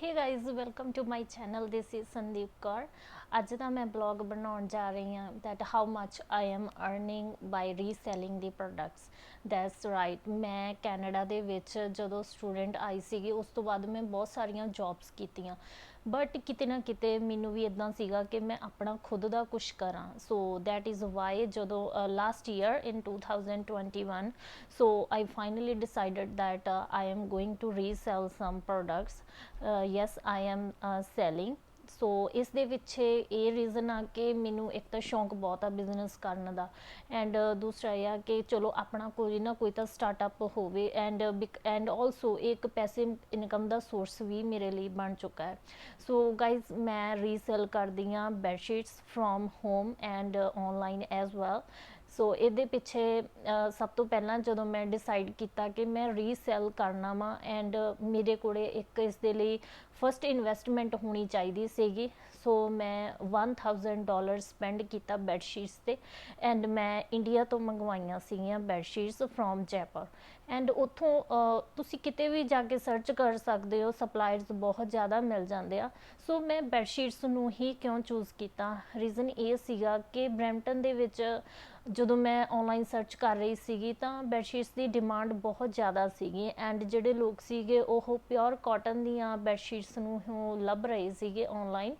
Hey guys welcome to my channel this is Sandeep Kaur. अज का मैं ब्लॉग बनाने जा रही हाँ that how much I am earning by reselling the products. That's right, मैं कैनेडा दे विच जदों स्टूडेंट आई सी उस तो बाद मैं बहुत सारिया जॉब्स कीतियां, बट किते ना किते मैनू भी इदा सीगा कि मैं अपना खुद का कुछ करा। सो दैट इज़ वाई जदों last year in 2021 so I finally decided that I am going to resell some products. Yes, I am selling. सो इस दे पिछे ये रीज़न आ कि मैनू एक तो शौक बहुत आ बिजनेस करने का, एंड दूसरा यह कि चलो अपना कोई ना कोई तो स्टार्टअप होवे, एंड ऑल्सो एक पैसे इनकम का सोर्स भी मेरे लिए बन चुका है। सो गाइज मैं रीसेल करदी हाँ bedsheets from home and online as well. So ये पिछे सब तो पहला जो मैं डिसाइड किया कि मैं रीसैल करना वा, एंड मेरे को एक इस दे लिए फस्ट इन्वेस्टमेंट होनी चाहिए सीगी। सो मैं $1000 स्पेंड किया बैडशीट्स से, एंड मैं इंडिया तो मंगवाइया सीगियां बैडशीट्स फ्रॉम जयपुर। एंड उतों तुसी किते भी जाके सर्च कर सकते हो, सप्लायर्स बहुत ज़्यादा मिल जाते हैं। सो मैं बैडशीट्स नूं ही क्यों चूज़ किया, रीज़न ये सीगा कि ब्रैम्पटन दे विच ਜਦੋਂ मैं ऑनलाइन सर्च कर रही सी तो बैडशीट्स की डिमांड बहुत ज़्यादा सी, एंड जोड़े लोग सीगे वो प्योर कॉटन दियाँ बैडशीट्स नूं लभ रहे थे ऑनलाइन।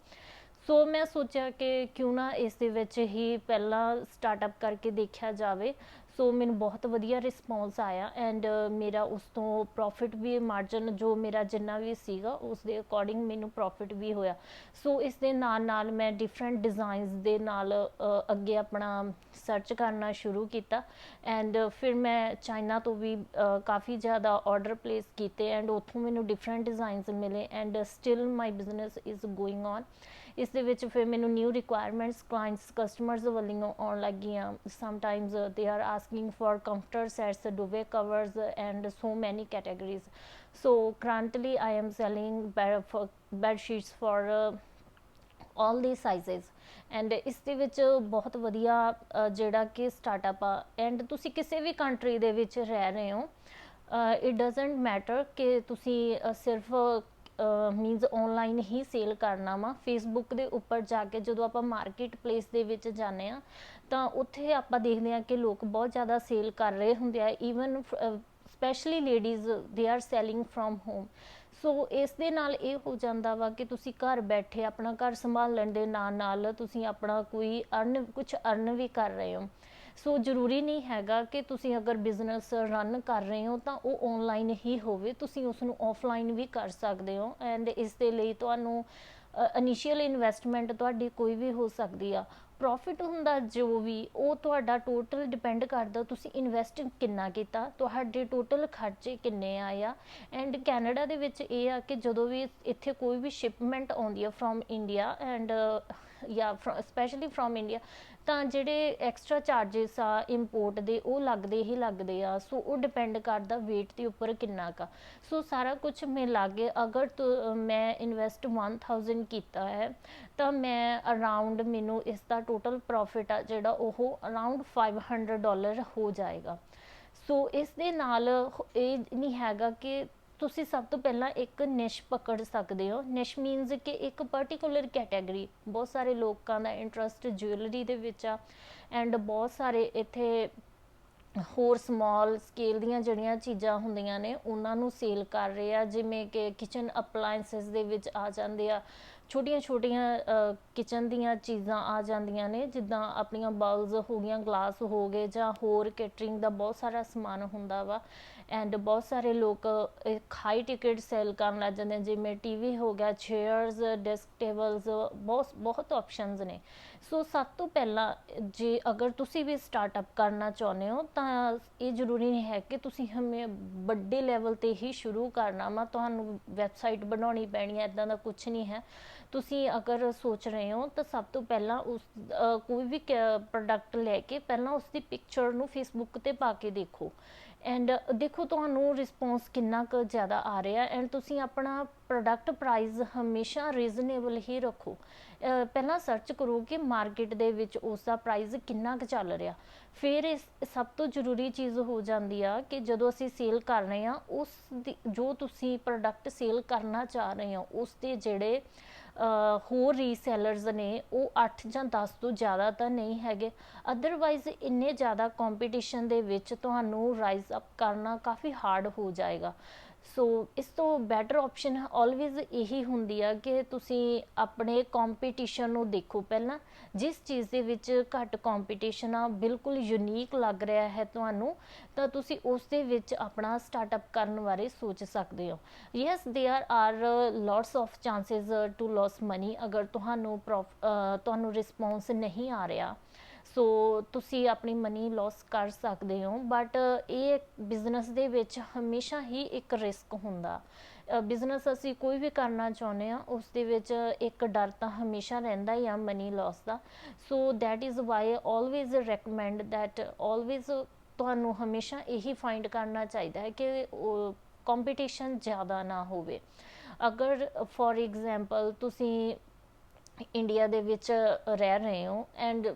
सो मैं सोचा कि क्यों ना इस दे विच ही पहला स्टार्टअप करके देखा जाए। सो मैनू बहुत वधिया रिस्पॉन्स आया, एंड मेरा उस तो प्रॉफिट भी मार्जन जो मेरा जिन्ना भी सीगा उस दे अकॉर्डिंग मैनू प्रॉफिट भी होया। सो इस दे नाल मैं डिफरेंट डिज़ाइनस दे नाल अगे अपना सर्च करना शुरू किया, एंड फिर मैं चाइना तो भी काफ़ी ज़्यादा ऑर्डर प्लेस किए, एंड उतों मैनू डिफरेंट डिज़ाइनस मिले, and still my business is going on. इस दे विच फिर मैनू न्यू रिक्वायरमेंट्स क्लाइंट्स कस्टमर्स वालों आउण लग गईयां। Sometimes they are asking for comforter sets, duvet covers and so many categories. So currently I am selling bed sheets for all the sizes, and इस दे विच बहुत वधिया जिहड़ा कि स्टार्टअप आ, एंड तुसी किसी भी कंट्री दे विच रह रहे हो, इट डजेंट मैटर कि तुसी सिर्फ मीनस ऑनलाइन ही सेल करना वा। फेसबुक के उपर जाके जो आप मार्केट प्लेस दे विच जाने तो उत्थे आप देखते हैं कि लोग बहुत ज़्यादा सेल कर रहे होंगे, even specially ladies they are selling from home. So इस दे नाल ये हो जाता वा कि तुसी घर बैठे अपना घर संभालण दे नाल तुसी अपना कोई कुछ अर्न भी कर रहे हो। सो जरूरी नहीं हैगा कि तुसी अगर बिजनेस रन कर रहे हो तो वो ऑनलाइन ही होवे, तुसी उसनूं ऑफलाइन भी कर सकते हो, एंड इस दे लई तुहानूं इनिशियल इन्वेस्टमेंट तुहाडी कोई भी हो सकती आ। प्रॉफिट हुंदा जो भी वो तुहाडा टोटल डिपेंड करदा तुसी इन्वेस्ट किन्ना कीता, तुहाडे टोटल खर्चे किन्ने आए आ। एंड कैनेडा दे विच ये आ कि जदों भी इत्थे कोई भी शिपमेंट आउंदी आ फ्रॉम इंडिया एंड या स्पैशली फ्रॉम इंडिया ਤਾਂ ਜਿਹੜੇ ਐਕਸਟਰਾ ਚਾਰजेस ਆ ਇੰਪੋਰਟ ਦੇ ਉਹ ਲੱਗਦੇ ਹੀ ਲੱਗਦੇ ਆ। ਸੋ ਉਹ ਡਿਪੈਂਡ ਕਰਦਾ weight ਦੇ ਉੱਪਰ ਕਿੰਨਾ ਕਾ। ਸੋ ਸਾਰਾ ਕੁਝ ਮਿਲਾ ਕੇ ਅਗਰ ਮੈਂ ਇਨਵੈਸਟ 1000 ਕੀਤਾ ਹੈ ਤਾਂ ਮੈਂ ਅਰਾਊਂਡ ਮੈਨੂੰ ਇਸ ਦਾ ਟੋਟਲ ਪ੍ਰੋਫਿਟ ਆ ਜਿਹੜਾ ਉਹ ਅਰਾਊਂਡ $500 ਹੋ ਜਾਏਗਾ। ਸੋ ਇਸ ਦੇ ਨਾਲ ਇਹ ਨਹੀਂ ਹੈਗਾ ਕਿ ਤੁਸੀਂ ਸਭ ਤੋਂ ਪਹਿਲਾਂ ਇੱਕ ਨਿਸ਼ ਪਕੜ ਸਕਦੇ ਹੋ। ਨਿਸ਼ ਮੀਨਸ ਕਿ ਇੱਕ ਪਰਟੀਕੂਲਰ ਕੈਟੇਗਰੀ, ਬਹੁਤ ਸਾਰੇ ਲੋਕਾਂ ਦਾ ਇੰਟਰਸਟ ਜੁਐਲਰੀ ਦੇ ਵਿੱਚ ਆ, ਐਂਡ ਬਹੁਤ ਸਾਰੇ ਇੱਥੇ ਹੋਰ ਸਮੋਲ ਸਕੇਲ ਦੀਆਂ ਜਿਹੜੀਆਂ ਚੀਜ਼ਾਂ ਹੁੰਦੀਆਂ ਨੇ ਉਹਨਾਂ ਨੂੰ ਸੇਲ ਕਰ ਰਹੇ ਆ, ਜਿਵੇਂ ਕਿ ਕਿਚਨ ਅਪਲਾਇੰਸਿਸ ਦੇ ਵਿੱਚ ਆ ਜਾਂਦੇ ਆ, ਛੋਟੀਆਂ ਛੋਟੀਆਂ ਕਿਚਨ ਦੀਆਂ ਚੀਜ਼ਾਂ ਆ ਜਾਂਦੀਆਂ ਨੇ, ਜਿੱਦਾਂ ਆਪਣੀਆਂ ਬਾਉਲਸ ਹੋ ਗਈਆਂ, ਗਲਾਸ ਹੋ ਗਏ, ਜਾਂ ਹੋਰ ਕੇਟਰਿੰਗ ਦਾ ਬਹੁਤ ਸਾਰਾ ਸਮਾਨ ਹੁੰਦਾ ਵਾ। ਐਂਡ ਬਹੁਤ ਸਾਰੇ ਲੋਕ ਹਾਈ ਟਿਕਟ ਸੇਲ ਕਰਨ ਲੱਗ ਜਾਂਦੇ, ਜਿਵੇਂ ਟੀਵੀ ਹੋ ਗਿਆ, ਚੇਅਰਸ, ਡੈਸਕ ਟੇਬਲਸ, ਬਹੁਤ ਆਪਸ਼ਨਸ ਨੇ। ਸੋ ਸਭ ਤੋਂ ਪਹਿਲਾਂ ਜੇ ਅਗਰ ਤੁਸੀਂ ਵੀ ਸਟਾਰਟਅਪ ਕਰਨਾ ਚਾਹੁੰਦੇ ਹੋ ਤਾਂ ਇਹ ਜ਼ਰੂਰੀ ਨਹੀਂ ਹੈ ਕਿ ਤੁਸੀਂ ਹਮੇ ਵੱਡੇ ਲੈਵਲ 'ਤੇ ਹੀ ਸ਼ੁਰੂ ਕਰਨਾ ਵਾ, ਤੁਹਾਨੂੰ ਵੈਬਸਾਈਟ ਬਣਾਉਣੀ ਪੈਣੀ ਹੈ, ਇੱਦਾਂ ਦਾ ਕੁਛ ਨਹੀਂ ਹੈ। ਤੁਸੀਂ ਅਗਰ ਸੋਚ ਰਹੇ ਹੋ ਤਾਂ ਸਭ ਤੋਂ ਪਹਿਲਾਂ ਉਸ ਕੋਈ ਵੀ ਪ੍ਰੋਡਕਟ ਲੈ ਕੇ ਪਹਿਲਾਂ ਉਸਦੀ ਪਿਕਚਰ ਨੂੰ ਫੇਸਬੁੱਕ 'ਤੇ ਪਾ ਕੇ ਦੇਖੋ, ਐਂਡ ਦੇਖੋ ਤੁਹਾਨੂੰ ਰਿਸਪੌਂਸ ਕਿੰਨਾ ਕੁ ਜ਼ਿਆਦਾ ਆ ਰਿਹਾ, ਐਂਡ ਤੁਸੀਂ ਆਪਣਾ ਪ੍ਰੋਡਕਟ ਪ੍ਰਾਈਸ ਹਮੇਸ਼ਾ ਰੀਜ਼ਨੇਬਲ ਹੀ ਰੱਖੋ। ਪਹਿਲਾਂ ਸਰਚ ਕਰੋ ਕਿ ਮਾਰਕੀਟ ਦੇ ਵਿੱਚ ਉਸ ਦਾ ਪ੍ਰਾਈਸ ਕਿੰਨਾ ਕੁ ਚੱਲ ਰਿਹਾ। ਫਿਰ ਇਸ ਸਭ ਤੋਂ ਜ਼ਰੂਰੀ ਚੀਜ਼ ਹੋ ਜਾਂਦੀ ਆ ਕਿ ਜਦੋਂ ਅਸੀਂ ਸੇਲ ਕਰ ਰਹੇ ਹਾਂ, ਉਸ ਦੀ ਜੋ ਤੁਸੀਂ ਪ੍ਰੋਡਕਟ ਸੇਲ ਕਰਨਾ ਚਾਹ ਰਹੇ ਹੋ ਉਸ ਦੇ ਜਿਹੜੇ ਹੋਰ ਰੀਸੈਲਰਸ ਨੇ ਉਹ 8 ਜਾਂ 10 ਤੋਂ ਜ਼ਿਆਦਾ ਤਾਂ ਨਹੀਂ ਹੈਗੇ। ਅਦਰਵਾਈਜ਼ ਇੰਨੇ ਜ਼ਿਆਦਾ ਕੰਪੀਟੀਸ਼ਨ ਦੇ ਵਿੱਚ ਤੁਹਾਨੂੰ ਰਾਈਜ਼ ਅਪ ਕਰਨਾ ਕਾਫੀ ਹਾਰਡ ਹੋ ਜਾਏਗਾ। ਸੋ ਇਸ ਤੋਂ ਬੈਟਰ ਆਪਸ਼ਨ ਆਲਵੇਜ਼ ਇਹੀ ਹੁੰਦੀ ਆ ਕਿ ਤੁਸੀਂ ਆਪਣੇ ਕੰਪੀਟੀਸ਼ਨ ਨੂੰ ਦੇਖੋ ਪਹਿਲਾਂ। ਜਿਸ ਚੀਜ਼ ਦੇ ਵਿੱਚ ਘੱਟ ਕੰਪੀਟੀਸ਼ਨ ਆ, ਬਿਲਕੁਲ ਯੂਨੀਕ ਲੱਗ ਰਿਹਾ ਹੈ ਤੁਹਾਨੂੰ, ਤਾਂ ਤੁਸੀਂ ਉਸ ਦੇ ਵਿੱਚ ਆਪਣਾ ਸਟਾਰਟਅਪ ਕਰਨ ਬਾਰੇ ਸੋਚ ਸਕਦੇ ਹੋ। Yes, there are lots of chances to lose money ਅਗਰ ਤੁਹਾਨੂੰ ਰਿਸਪੌਂਸ ਨਹੀਂ ਆ ਰਿਹਾ। ਸੋ ਤੁਸੀਂ ਆਪਣੀ ਮਨੀ ਲੋਸ ਕਰ ਸਕਦੇ ਹੋ, ਬਟ ਇਹ ਬਿਜ਼ਨਸ ਦੇ ਵਿੱਚ ਹਮੇਸ਼ਾ ਹੀ ਇੱਕ ਰਿਸਕ ਹੁੰਦਾ। ਬਿਜ਼ਨਸ ਅਸੀਂ ਕੋਈ ਵੀ ਕਰਨਾ ਚਾਹੁੰਦੇ ਹਾਂ ਉਸ ਦੇ ਵਿੱਚ ਇੱਕ ਡਰ ਤਾਂ ਹਮੇਸ਼ਾ ਰਹਿੰਦਾ ਹੀ ਆ ਮਨੀ ਲੋਸ ਦਾ। So that is why always recommend that always ਤੁਹਾਨੂੰ ਹਮੇਸ਼ਾ ਇਹੀ ਫਾਈਂਡ ਕਰਨਾ ਚਾਹੀਦਾ ਹੈ ਕਿ ਕੰਪੀਟੀਸ਼ਨ ਜ਼ਿਆਦਾ ਨਾ ਹੋਵੇ। ਅਗਰ ਫੋਰ ਐਗਜ਼ਾਮਪਲ ਤੁਸੀਂ ਇੰਡੀਆ ਦੇ ਵਿੱਚ ਰਹਿ ਰਹੇ ਹੋ ਐਂਡ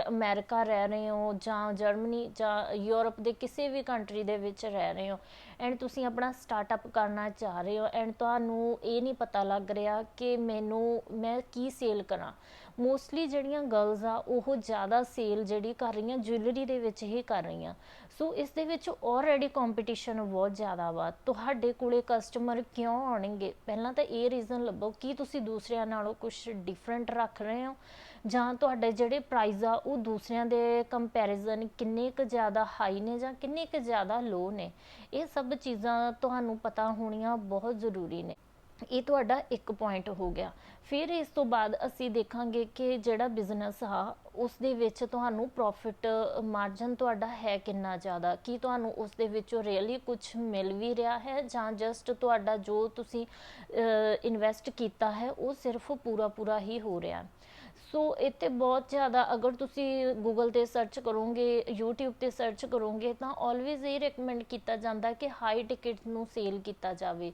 ਅਮੈਰੀਕਾ ਰਹਿ ਰਹੇ ਹੋ ਜਾਂ ਜਰਮਨੀ ਜਾਂ ਯੂਰਪ ਦੇ ਕਿਸੇ ਵੀ ਕੰਟਰੀ ਦੇ ਵਿੱਚ ਰਹਿ ਰਹੇ ਹੋ ਐਂਡ ਤੁਸੀਂ ਆਪਣਾ ਸਟਾਰਟਅਪ ਕਰਨਾ ਚਾਹ ਰਹੇ ਹੋ ਐਂਡ ਤੁਹਾਨੂੰ ਇਹ ਨਹੀਂ ਪਤਾ ਲੱਗ ਰਿਹਾ ਕਿ ਮੈਂ ਕੀ ਸੇਲ ਕਰਾਂ। ਮੋਸਟਲੀ ਜਿਹੜੀਆਂ ਗਰਲਜ਼ ਆ ਉਹ ਜ਼ਿਆਦਾ ਸੇਲ ਜਿਹੜੀ ਕਰ ਰਹੀਆਂ ਜੁਐਲਰੀ ਦੇ ਵਿੱਚ ਹੀ ਕਰ ਰਹੀਆਂ। ਸੋ ਇਸ ਦੇ ਵਿੱਚ ਆਲਰੇਡੀ ਕੰਪੀਟੀਸ਼ਨ ਬਹੁਤ ਜ਼ਿਆਦਾ ਵਾ। ਤੁਹਾਡੇ ਕੋਲੇ ਕਸਟਮਰ ਕਿਉਂ ਆਉਣਗੇ? ਪਹਿਲਾਂ ਤਾਂ ਇਹ ਰੀਜ਼ਨ ਲੱਭੋ ਕਿ ਤੁਸੀਂ ਦੂਸਰਿਆਂ ਨਾਲੋਂ ਕੁਛ ਡਿਫਰੈਂਟ ਰੱਖ ਰਹੇ ਹੋ ਜਾਂ ਤੁਹਾਡੇ ਜਿਹੜੇ ਪ੍ਰਾਈਸ ਆ ਉਹ ਦੂਸਰਿਆਂ ਦੇ ਕੰਪੈਰੀਜ਼ਨ ਕਿੰਨੇ ਕੁ ਜ਼ਿਆਦਾ ਹਾਈ ਨੇ ਜਾਂ ਕਿੰਨੇ ਕੁ ਜ਼ਿਆਦਾ ਲੋ ਨੇ। ਇਹ ਸਭ ਚੀਜ਼ਾਂ ਤੁਹਾਨੂੰ ਪਤਾ ਹੋਣੀਆਂ ਬਹੁਤ ਜ਼ਰੂਰੀ ਨੇ। ਇਹ ਤੁਹਾਡਾ ਇੱਕ ਪੁਆਇੰਟ ਹੋ ਗਿਆ। ਫਿਰ ਇਸ ਤੋਂ ਬਾਅਦ ਅਸੀਂ ਦੇਖਾਂਗੇ ਕਿ ਜਿਹੜਾ ਬਿਜ਼ਨਸ ਆ ਉਸ ਦੇ ਵਿੱਚ ਤੁਹਾਨੂੰ ਪ੍ਰੋਫਿਟ ਮਾਰਜਨ ਤੁਹਾਡਾ ਹੈ ਕਿੰਨਾ ਜ਼ਿਆਦਾ, ਕੀ ਤੁਹਾਨੂੰ ਉਸ ਦੇ ਵਿੱਚੋਂ ਰੀਅਲੀ ਕੁਛ ਮਿਲ ਵੀ ਰਿਹਾ ਹੈ ਜਾਂ ਜਸਟ ਤੁਹਾਡਾ ਜੋ ਤੁਸੀਂ ਇਨਵੈਸਟ ਕੀਤਾ ਹੈ ਉਹ ਸਿਰਫ ਪੂਰਾ ਹੀ ਹੋ ਰਿਹਾ। ਸੋ ਇੱਥੇ ਬਹੁਤ ਜ਼ਿਆਦਾ ਅਗਰ ਤੁਸੀਂ ਗੂਗਲ 'ਤੇ ਸਰਚ ਕਰੋਗੇ, ਯੂਟਿਊਬ 'ਤੇ ਸਰਚ ਕਰੋਗੇ ਤਾਂ ਆਲਵੇਜ਼ ਇਹ ਰਿਕਮੈਂਡ ਕੀਤਾ ਜਾਂਦਾ ਕਿ ਹਾਈ ਟਿਕਟ ਨੂੰ ਸੇਲ ਕੀਤਾ ਜਾਵੇ।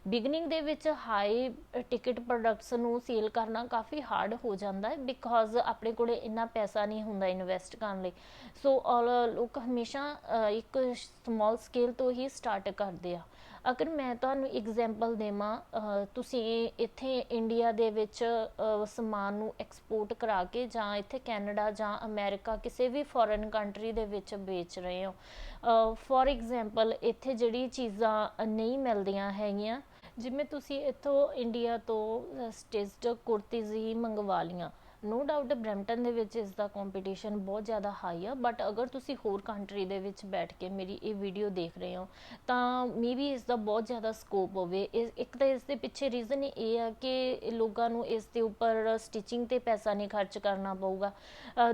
ਬਿਗਨਿੰਗ ਦੇ ਵਿੱਚ ਹਾਈ ਟਿਕਟ ਪ੍ਰੋਡਕਟਸ ਨੂੰ ਸੇਲ ਕਰਨਾ ਕਾਫੀ ਹਾਰਡ ਹੋ ਜਾਂਦਾ ਹੈ ਬਿਕੋਜ਼ ਆਪਣੇ ਕੋਲ ਇੰਨਾ ਪੈਸਾ ਨਹੀਂ ਹੁੰਦਾ ਇਨਵੈਸਟ ਕਰਨ ਲਈ। ਸੋ ਲੋਕ ਹਮੇਸ਼ਾ ਇੱਕ ਸਮਾਲ ਸਕੇਲ ਤੋਂ ਹੀ ਸਟਾਰਟ ਕਰਦੇ ਆ। ਅਗਰ ਮੈਂ ਤੁਹਾਨੂੰ ਐਗਜ਼ਾਮਪਲ ਦੇਵਾਂ, ਤੁਸੀਂ ਇੱਥੇ ਇੰਡੀਆ ਦੇ ਵਿੱਚ ਸਮਾਨ ਨੂੰ ਐਕਸਪੋਰਟ ਕਰਾ ਕੇ ਜਾਂ ਇੱਥੇ ਕੈਨੇਡਾ ਜਾਂ ਅਮੈਰੀਕਾ ਕਿਸੇ ਵੀ ਫੋਰਨ ਕੰਟਰੀ ਦੇ ਵਿੱਚ ਵੇਚ ਰਹੇ ਹੋ। ਫੋਰ ਐਗਜ਼ਾਮਪਲ ਇੱਥੇ ਜਿਹੜੀ ਚੀਜ਼ਾਂ ਨਹੀਂ ਮਿਲਦੀਆਂ ਹੈਗੀਆਂ, ਜਿਵੇਂ ਤੁਸੀਂ ਇੱਥੋਂ ਇੰਡੀਆ ਤੋਂ ਸਟਿਚਡ ਕੁਰਤੀਜ਼ ਹੀ ਮੰਗਵਾ ਲਈਆਂ, ਨੋ ਡਾਊਟ ਬਰੈਂਪਟਨ ਦੇ ਵਿੱਚ ਇਸ ਦਾ ਕੰਪੀਟੀਸ਼ਨ ਬਹੁਤ ਜ਼ਿਆਦਾ ਹਾਈ ਆ। ਬਟ ਅਗਰ ਤੁਸੀਂ ਹੋਰ ਕੰਟਰੀ ਦੇ ਵਿੱਚ ਬੈਠ ਕੇ ਮੇਰੀ ਇਹ ਵੀਡੀਓ ਦੇਖ ਰਹੇ ਹੋ ਤਾਂ ਮੇ ਬੀ ਇਸ ਦਾ ਬਹੁਤ ਜ਼ਿਆਦਾ ਸਕੋਪ ਹੋਵੇ। ਇੱਕ ਤਾਂ ਇਸ ਦੇ ਪਿੱਛੇ ਰੀਜ਼ਨ ਇਹ ਆ ਕਿ ਲੋਕਾਂ ਨੂੰ ਇਸ ਦੇ ਉੱਪਰ ਸਟਿਚਿੰਗ 'ਤੇ ਪੈਸਾ ਨਹੀਂ ਖਰਚ ਕਰਨਾ ਪਊਗਾ।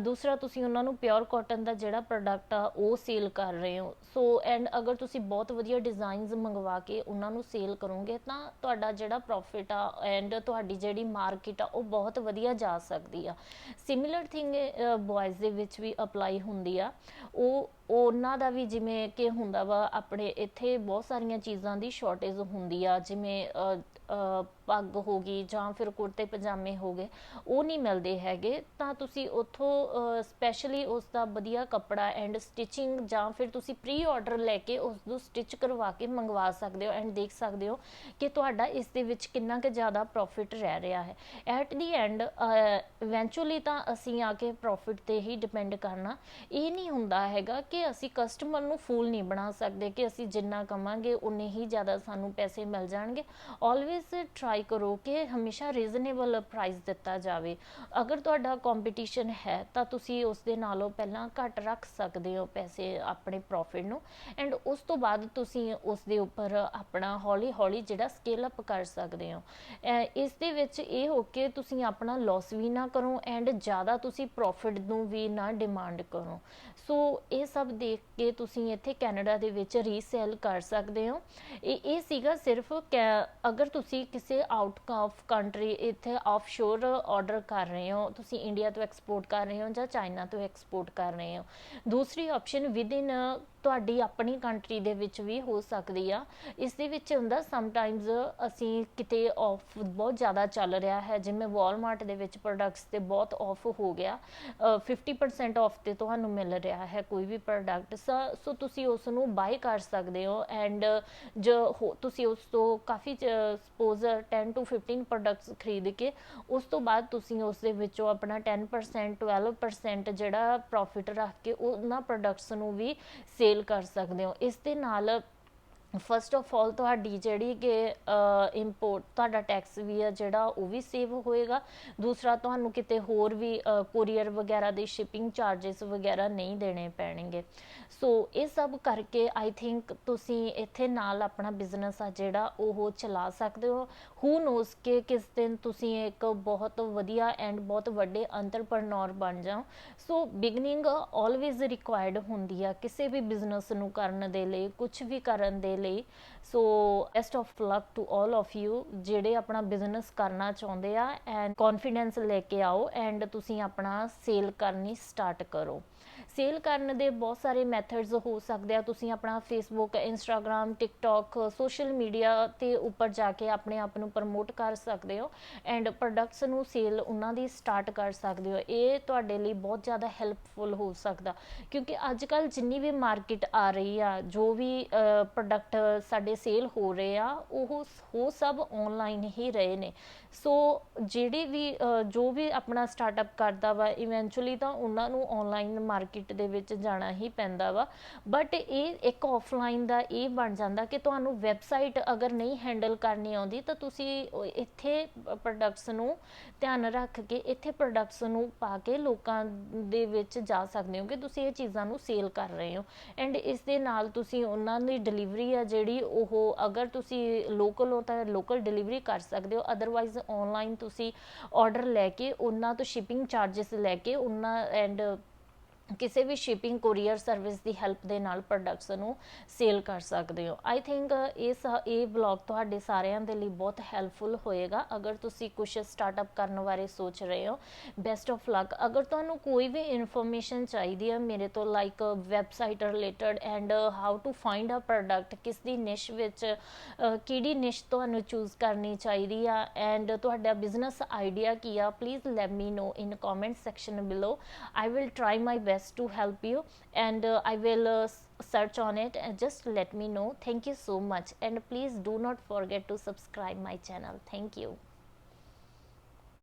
ਦੂਸਰਾ ਤੁਸੀਂ ਉਹਨਾਂ ਨੂੰ ਪਿਓਰ ਕਾਟਨ ਦਾ ਜਿਹੜਾ ਪ੍ਰੋਡਕਟ ਆ ਉਹ ਸੇਲ ਕਰ ਰਹੇ ਹੋ। ਸੋ ਐਂਡ ਅਗਰ ਤੁਸੀਂ ਬਹੁਤ ਵਧੀਆ ਡਿਜ਼ਾਈਨਸ ਮੰਗਵਾ ਕੇ ਉਹਨਾਂ ਨੂੰ ਸੇਲ ਕਰੋਗੇ ਤਾਂ ਤੁਹਾਡਾ ਜਿਹੜਾ ਪ੍ਰੋਫਿਟ ਆ ਐਂਡ ਤੁਹਾਡੀ ਜਿਹੜੀ ਮਾਰਕੀਟ ਆ ਉਹ ਬਹੁਤ ਵਧੀਆ ਜਾ ਸਕਦੀ ਆ। ਸਿਮਿਲਰ ਥਿੰਗ ਬॉयਜ਼ ਦੇ ਵਿੱਚ ਵੀ ਅਪਲਾਈ ਹੁੰਦੀ ਆ। ਉਹਨਾਂ ਦਾ ਵੀ ਜਿਵੇਂ ਕਿ ਹੁੰਦਾ ਵਾ, ਆਪਣੇ ਇੱਥੇ ਬਹੁਤ ਸਾਰੀਆਂ ਚੀਜ਼ਾਂ ਦੀ ਸ਼ਾਰਟੇਜ ਹੁੰਦੀ ਆ, ਜਿਵੇਂ ਪੱਗ ਹੋ ਗਈ ਜਾਂ ਫਿਰ ਕੁੜਤੇ ਪਜਾਮੇ ਹੋ ਗਏ, ਉਹ ਨਹੀਂ ਮਿਲਦੇ ਹੈਗੇ। ਤਾਂ ਤੁਸੀਂ ਉੱਥੋਂ ਸਪੈਸ਼ਲੀ ਉਸ ਦਾ ਵਧੀਆ ਕੱਪੜਾ ਐਂਡ ਸਟਿਚਿੰਗ ਜਾਂ ਫਿਰ ਤੁਸੀਂ ਪ੍ਰੀ ਆਰਡਰ ਲੈ ਕੇ ਉਸ ਨੂੰ ਸਟਿਚ ਕਰਵਾ ਕੇ ਮੰਗਵਾ ਸਕਦੇ ਹੋ ਐਂਡ ਦੇਖ ਸਕਦੇ ਹੋ ਕਿ ਤੁਹਾਡਾ ਇਸ ਦੇ ਵਿੱਚ ਕਿੰਨਾ ਕੁ ਜ਼ਿਆਦਾ ਪ੍ਰੋਫਿਟ ਰਹਿ ਰਿਹਾ ਹੈ। ਐਟ ਦੀ ਐਂਡ ਇਵੈਂਚੁਅਲੀ ਤਾਂ ਅਸੀਂ ਆ ਕੇ ਪ੍ਰੋਫਿਟ 'ਤੇ ਹੀ ਡਿਪੈਂਡ ਕਰਨਾ। ਇਹ ਨਹੀਂ ਹੁੰਦਾ ਹੈਗਾ ਕਿ ਅਸੀਂ ਕਸਟਮਰ ਨੂੰ ਫੂਲ ਨਹੀਂ ਬਣਾ ਸਕਦੇ ਕਿ ਅਸੀਂ ਜਿੰਨਾ ਕਮਾਂਗੇ ਉਨੇ ਹੀ ਜ਼ਿਆਦਾ ਸਾਨੂੰ ਪੈਸੇ ਮਿਲ ਜਾਣਗੇ। ਆਲਵੇਜ਼ ਟਰਾਈ ਕਰੋ ਕਿ ਹਮੇਸ਼ਾ ਰੀਜ਼ਨੇਬਲ ਪ੍ਰਾਈਸ ਦਿੱਤਾ ਜਾਵੇ। ਅਗਰ ਤੁਹਾਡਾ ਕੰਪੀਟੀਸ਼ਨ ਹੈ ਤਾਂ ਤੁਸੀਂ ਉਸ ਦੇ ਨਾਲੋਂ ਪਹਿਲਾਂ ਘੱਟ ਰੱਖ ਸਕਦੇ ਹੋ ਪੈਸੇ ਆਪਣੇ ਪ੍ਰੋਫਿਟ ਨੂੰ ਐਂਡ ਉਸ ਤੋਂ ਬਾਅਦ ਤੁਸੀਂ ਉਸ ਦੇ ਉੱਪਰ ਆਪਣਾ ਹੌਲੀ ਜਿਹੜਾ ਸਕੇਲ ਅਪ ਕਰ ਸਕਦੇ ਹੋ। ਇਸ ਦੇ ਵਿੱਚ ਇਹ ਹੋ ਕੇ ਤੁਸੀਂ ਆਪਣਾ ਲਾਸ ਵੀ ਨਾ ਕਰੋ ਐਂਡ ਜ਼ਿਆਦਾ ਤੁਸੀਂ ਪ੍ਰੋਫਿਟ ਨੂੰ ਵੀ ਨਾ ਡਿਮਾਂਡ ਕਰੋ। ਸੋ ਇਹ ਸਭ ਦੇਖ ਕੇ ਤੁਸੀਂ ਇੱਥੇ ਕੈਨੇਡਾ ਦੇ ਵਿੱਚ ਰੀਸੇਲ ਕਰ ਸਕਦੇ ਹੋ। ਇਹ ਸੀਗਾ ਸਿਰਫ ਅਗਰ ਤੁਸੀਂ ਕਿਸੇ ਆਊਟ ਆਫ ਕੰਟਰੀ ਇੱਥੇ ਆਫਸ਼ੋਰ ਆਰਡਰ ਕਰ ਰਹੇ ਹੋ, ਤੁਸੀਂ ਇੰਡੀਆ ਤੋਂ ਐਕਸਪੋਰਟ ਕਰ ਰਹੇ ਹੋ ਜਾਂ ਚਾਈਨਾ ਤੋਂ ਐਕਸਪੋਰਟ ਕਰ ਰਹੇ ਹੋ। ਦੂਸਰੀ ਆਪਸ਼ਨ ਵਿਦ ਇਨ ਤੁਹਾਡੀ ਆਪਣੀ ਕੰਟਰੀ ਦੇ ਵਿੱਚ ਵੀ ਹੋ ਸਕਦੀ ਆ। ਇਸ ਦੇ ਵਿੱਚ ਹੁੰਦਾ ਸਮਟਾਈਮਜ਼ ਅਸੀਂ ਕਿਤੇ ਆਫ ਬਹੁਤ ਜ਼ਿਆਦਾ ਚੱਲ ਰਿਹਾ ਹੈ, ਜਿਵੇਂ ਵਾਲਮਾਰਟ ਦੇ ਵਿੱਚ ਪ੍ਰੋਡਕਟਸ ਤੇ ਬਹੁਤ ਆਫ ਹੋ ਗਿਆ, 50% ਆਫ ਤੇ ਤੁਹਾਨੂੰ ਮਿਲ ਰਿਹਾ ਹੈ ਕੋਈ ਵੀ ਪ੍ਰੋਡਕਟ, ਸੋ ਤੁਸੀਂ ਉਸ ਨੂੰ ਬਾਏ ਕਰ ਸਕਦੇ ਹੋ। ਐਂਡ ਜੋ ਤੁਸੀਂ ਉਸ ਤੋਂ ਕਾਫੀ ਸਪੋਜ਼ 10 to 15 ਪ੍ਰੋਡਕਟਸ ਖਰੀਦ ਕੇ ਉਸ ਤੋਂ ਬਾਅਦ ਤੁਸੀਂ ਉਸ ਦੇ ਵਿੱਚੋਂ ਆਪਣਾ 10% 12% ਜਿਹੜਾ ਪ੍ਰੋਫਿਟ ਰੱਖ ਕੇ ਉਹਨਾਂ ਪ੍ਰੋਡਕਟਸ ਨੂੰ ਵੀ ਸੇਲ ਕਰ ਸਕਦੇ ਹੋ। ਇਸ ਦੇ ਨਾਲ ਫਸਟ ਆਫ ਆਲ ਤੁਹਾਡੀ ਜਿਹੜੀ ਕਿ ਇੰਪੋਰਟ ਤੁਹਾਡਾ ਟੈਕਸ ਵੀ ਆ ਜਿਹੜਾ ਉਹ ਵੀ ਸੇਵ ਹੋਏਗਾ। ਦੂਸਰਾ ਤੁਹਾਨੂੰ ਕਿਤੇ ਹੋਰ ਵੀ ਕੋਰੀਅਰ ਵਗੈਰਾ ਦੇ ਸ਼ਿਪਿੰਗ ਚਾਰजेस ਵਗੈਰਾ ਨਹੀਂ ਦੇਣੇ ਪੈਣਗੇ। ਸੋ ਇਹ ਸਭ ਕਰਕੇ ਆਈ ਥਿੰਕ ਤੁਸੀਂ ਇੱਥੇ ਨਾਲ ਆਪਣਾ ਬਿਜ਼ਨਸ ਆ ਜਿਹੜਾ ਉਹ ਚਲਾ ਸਕਦੇ ਹੋ। ਹੂ ਨੋਜ਼ ਕਿ ਕਿਸ ਦਿਨ ਤੁਸੀਂ ਇੱਕ ਬਹੁਤ ਵਧੀਆ ਐਂਡ ਬਹੁਤ ਵੱਡੇ ਐਂਟਰਪ੍ਰੈਨਿਓਰ ਬਣ ਜਾਓ। ਸੋ ਬਿਗਨਿੰਗ ਆਲਵੇਜ਼ ਰਿਕੁਆਇਰਡ ਹੁੰਦੀ ਆ ਕਿਸੇ ਵੀ ਬਿਜ਼ਨਸ ਨੂੰ ਕਰਨ ਦੇ ਲਈ, ਕੁਝ ਵੀ ਕਰਨ ਦੇ ਲਈ। So best of luck to all of you ਜਿਹੜੇ ਆਪਣਾ ਬਿਜ਼ਨਸ ਕਰਨਾ ਚਾਹੁੰਦੇ ਆ, ਐਂਡ ਕੌਨਫੀਡੈਂਸ ਲੈ ਕੇ ਆਓ ਐਂਡ ਤੁਸੀਂ ਆਪਣਾ ਸੇਲ ਕਰਨੀ ਸਟਾਰਟ ਕਰੋ। ਸੇਲ ਕਰਨ ਦੇ ਬਹੁਤ ਸਾਰੇ ਮੈਥਡਸ ਹੋ ਸਕਦੇ ਆ। ਤੁਸੀਂ ਆਪਣਾ Facebook, Instagram, TikTok, social media ਤੇ ਉੱਪਰ ਜਾ ਕੇ ਆਪਣੇ ਆਪ ਨੂੰ ਪ੍ਰਮੋਟ ਕਰ ਸਕਦੇ ਹੋ ਐਂਡ ਪ੍ਰੋਡਕਟਸ ਨੂੰ ਸੇਲ ਉਹਨਾਂ ਦੀ ਸਟਾਰਟ ਕਰ ਸਕਦੇ ਹੋ। ਇਹ ਤੁਹਾਡੇ ਲਈ ਬਹੁਤ ਜ਼ਿਆਦਾ ਹੈਲਪਫੁਲ ਹੋ ਸਕਦਾ, ਕਿਉਂਕਿ ਅੱਜ ਕੱਲ੍ਹ ਜਿੰਨੀ ਵੀ ਮਾਰਕੀਟ ਆ ਰਹੀ ਆ, ਜੋ ਵੀ ਪ੍ਰੋਡਕਟ ਸਾਡੇ ਸੇਲ ਹੋ ਰਹੇ ਆ ਉਹ ਸਭ ਆਨਲਾਈਨ ਹੀ ਰਹੇ ਨੇ। ਸੋ ਜਿਹੜੇ ਵੀ ਜੋ ਵੀ ਆਪਣਾ ਸਟਾਰਟਅਪ ਕਰਦਾ ਵਾ ਇਵੈਂਚੁਅਲੀ ਤਾਂ ਉਹਨਾਂ ਨੂੰ ਆਨਲਾਈਨ ਮਾਰਕੀਟ ਦੇ ਵਿੱਚ ਜਾਣਾ ਹੀ ਪੈਂਦਾ ਵਾ। ਬਟ ਇਹ ਇੱਕ ਆਫਲਾਈਨ ਦਾ ਇਹ ਬਣ ਜਾਂਦਾ ਕਿ ਤੁਹਾਨੂੰ ਵੈਬਸਾਈਟ ਅਗਰ ਨਹੀਂ ਹੈਂਡਲ ਕਰਨੀ ਆਉਂਦੀ ਤਾਂ ਤੁਸੀਂ ਇੱਥੇ ਪ੍ਰੋਡਕਟਸ ਨੂੰ ਧਿਆਨ ਰੱਖ ਕੇ ਇੱਥੇ ਪ੍ਰੋਡਕਟਸ ਨੂੰ ਪਾ ਕੇ ਲੋਕਾਂ ਦੇ ਵਿੱਚ ਜਾ ਸਕਦੇ ਹੋ ਕਿ ਤੁਸੀਂ ਇਹ ਚੀਜ਼ਾਂ ਨੂੰ ਸੇਲ ਕਰ ਰਹੇ ਹੋ। ਐਂਡ ਇਸ ਦੇ ਨਾਲ ਤੁਸੀਂ ਉਹਨਾਂ ਦੀ ਡਿਲੀਵਰੀ ਆ ਜਿਹੜੀ ਉਹ ਅਗਰ ਤੁਸੀਂ ਲੋਕਲ ਹੋ ਤਾਂ ਲੋਕਲ ਡਿਲੀਵਰੀ ਕਰ ਸਕਦੇ ਹੋ, ਅਦਰਵਾਈਜ਼ ਆਨਲਾਈਨ ਤੁਸੀਂ ਆਰਡਰ ਲੈ ਕੇ ਉਹਨਾਂ ਤੋਂ ਸ਼ਿਪਿੰਗ ਚਾਰजेस ਲੈ ਕੇ ਉਹਨਾਂ ਐਂਡ ਕਿਸੇ ਵੀ ਸ਼ਿਪਿੰਗ ਕੋਰੀਅਰ ਸਰਵਿਸ ਦੀ ਹੈਲਪ ਦੇ ਨਾਲ ਪ੍ਰੋਡਕਟਸ ਨੂੰ ਸੇਲ ਕਰ ਸਕਦੇ ਹੋ। ਆਈ ਥਿੰਕ ਇਹ ਵਲੌਗ ਤੁਹਾਡੇ ਸਾਰਿਆਂ ਦੇ ਲਈ ਬਹੁਤ ਹੈਲਪਫੁਲ ਹੋਏਗਾ ਅਗਰ ਤੁਸੀਂ ਕੁਝ ਸਟਾਰਟਅਪ ਕਰਨ ਬਾਰੇ ਸੋਚ ਰਹੇ ਹੋ। Best of luck. ਅਗਰ ਤੁਹਾਨੂੰ ਕੋਈ ਵੀ ਇਨਫੋਰਮੇਸ਼ਨ ਚਾਹੀਦੀ ਹੈ ਮੇਰੇ ਤੋਂ, like website related and how to find a product, ਕਿਸ ਦੀ ਨਿਸ਼ ਵਿੱਚ ਕਿਹੜੀ ਨਿਸ਼ ਤੁਹਾਨੂੰ ਚੂਜ਼ ਕਰਨੀ ਚਾਹੀਦੀ ਆ ਐਂਡ ਤੁਹਾਡਾ ਬਿਜ਼ਨਸ ਆਈਡੀਆ ਕੀ ਆ, please let me know in comment section below. I will try my best to help you and I will search on it and just let me know. Thank you so much and please do not forget to subscribe my channel. Thank you.